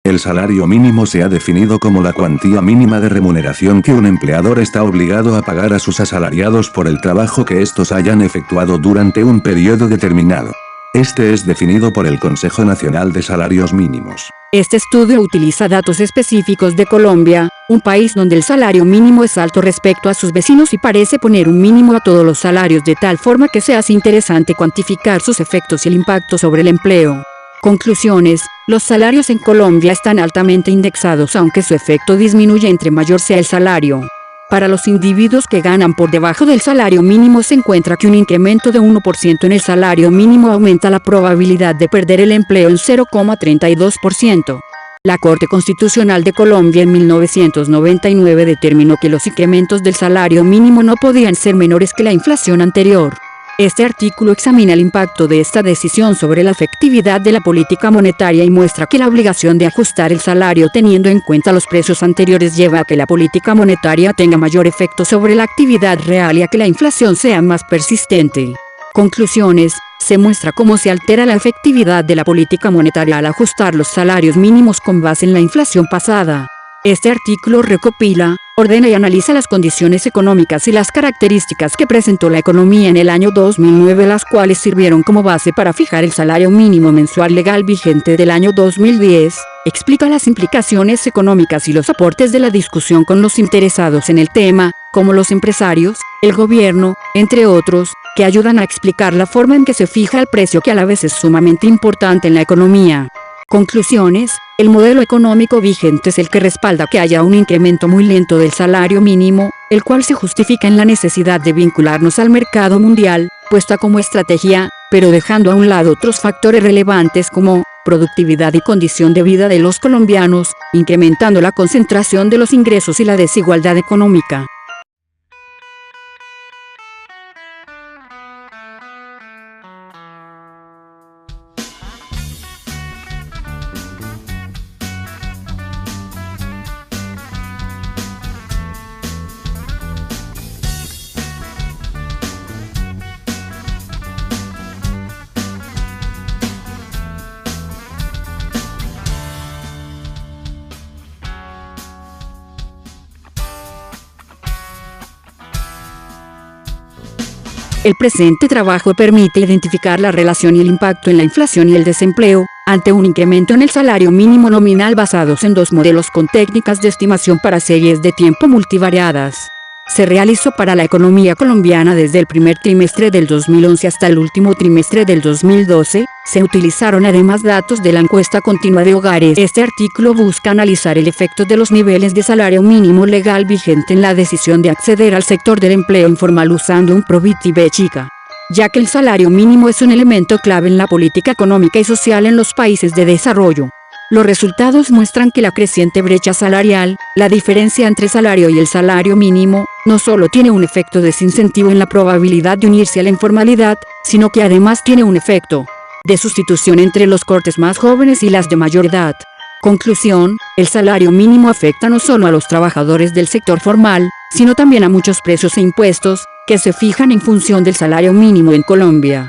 El salario mínimo se ha definido como la cuantía mínima de remuneración que un empleador está obligado a pagar a sus asalariados por el trabajo que estos hayan efectuado durante un periodo determinado. Este es definido por el Consejo Nacional de Salarios Mínimos. Este estudio utiliza datos específicos de Colombia, un país donde el salario mínimo es alto respecto a sus vecinos y parece poner un mínimo a todos los salarios de tal forma que se hace interesante cuantificar sus efectos y el impacto sobre el empleo. Conclusiones: los salarios en Colombia están altamente indexados aunque su efecto disminuye entre mayor sea el salario. Para los individuos que ganan por debajo del salario mínimo se encuentra que un incremento de 1% en el salario mínimo aumenta la probabilidad de perder el empleo en 0,32%. La Corte Constitucional de Colombia en 1999 determinó que los incrementos del salario mínimo no podían ser menores que la inflación anterior. Este artículo examina el impacto de esta decisión sobre la efectividad de la política monetaria y muestra que la obligación de ajustar el salario teniendo en cuenta los precios anteriores lleva a que la política monetaria tenga mayor efecto sobre la actividad real y a que la inflación sea más persistente. Conclusiones: se muestra cómo se altera la efectividad de la política monetaria al ajustar los salarios mínimos con base en la inflación pasada. Este artículo recopila, ordena y analiza las condiciones económicas y las características que presentó la economía en el año 2009, las cuales sirvieron como base para fijar el salario mínimo mensual legal vigente del año 2010, explica las implicaciones económicas y los aportes de la discusión con los interesados en el tema, como los empresarios, el gobierno, entre otros, que ayudan a explicar la forma en que se fija el precio que a la vez es sumamente importante en la economía. Conclusiones: el modelo económico vigente es el que respalda que haya un incremento muy lento del salario mínimo, el cual se justifica en la necesidad de vincularnos al mercado mundial, puesta como estrategia, pero dejando a un lado otros factores relevantes como productividad y condición de vida de los colombianos, incrementando la concentración de los ingresos y la desigualdad económica. El presente trabajo permite identificar la relación y el impacto en la inflación y el desempleo, ante un incremento en el salario mínimo nominal basados en dos modelos con técnicas de estimación para series de tiempo multivariadas. Se realizó para la economía colombiana desde el primer trimestre del 2011 hasta el último trimestre del 2012, se utilizaron además datos de la encuesta continua de hogares. Este artículo busca analizar el efecto de los niveles de salario mínimo legal vigente en la decisión de acceder al sector del empleo informal usando un Probit-IB chica, ya que el salario mínimo es un elemento clave en la política económica y social en los países de desarrollo. Los resultados muestran que la creciente brecha salarial, la diferencia entre salario y el salario mínimo, no solo tiene un efecto desincentivo en la probabilidad de unirse a la informalidad, sino que además tiene un efecto de sustitución entre los cortes más jóvenes y las de mayor edad. Conclusión: el salario mínimo afecta no solo a los trabajadores del sector formal, sino también a muchos precios e impuestos, que se fijan en función del salario mínimo en Colombia.